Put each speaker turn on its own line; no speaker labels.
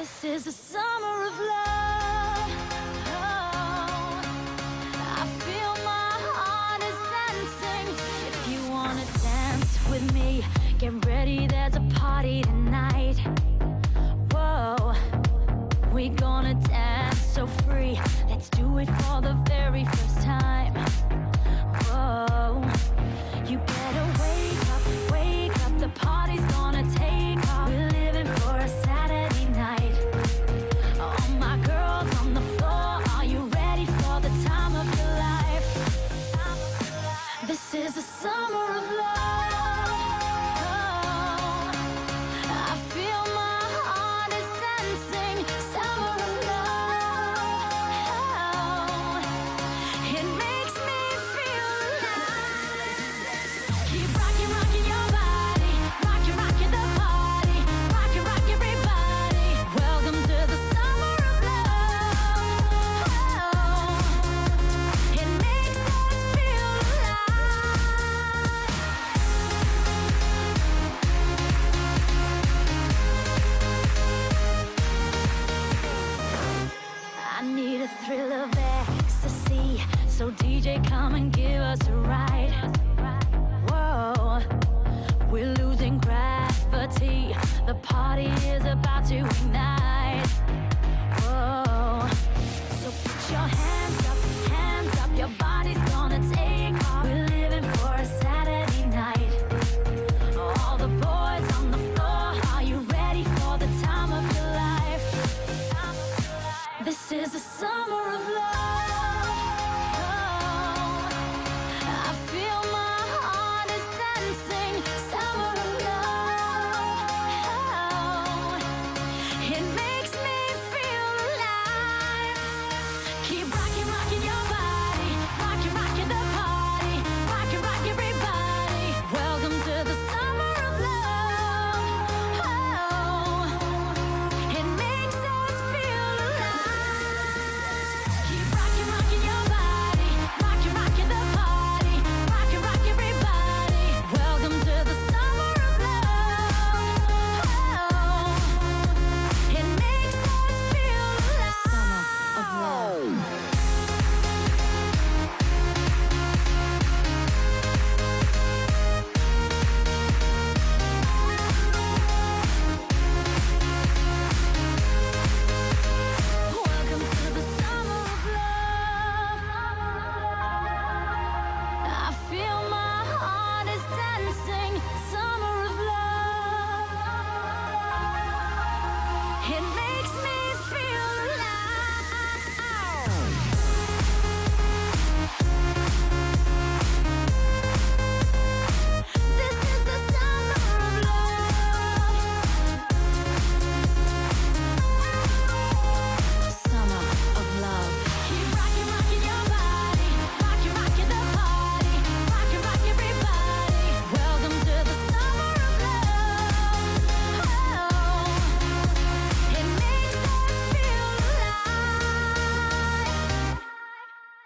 This is a summer of love. Oh, I feel my heart is dancing. If you wanna dance with me, get ready, there's a party tonight. Whoa, we gonna dance so free. Let's do it for the very first time. Whoa, you better wake up, the party's gonna take off. We're living for a Saturday night. All my girls on the floor, are you ready for the time of your life? This is the summer of love. Oh, I feel my heart is dancing. Summer of love. It makes me feel alive. Keep rocking, rocking your body. Rocking, rocking the party. Rocking, rock everybody. Welcome to the summer of love. Oh, it makes us feel alive. I need a thrill of ecstasy, so DJ, come and give us a ride. Whoa, we're losing gravity. The party is about to ignite. Whoa, so put your hands up, your body's gonna take off. We're living for a Saturday night. All the boys on the floor, are you ready for the time of your life? This is the summer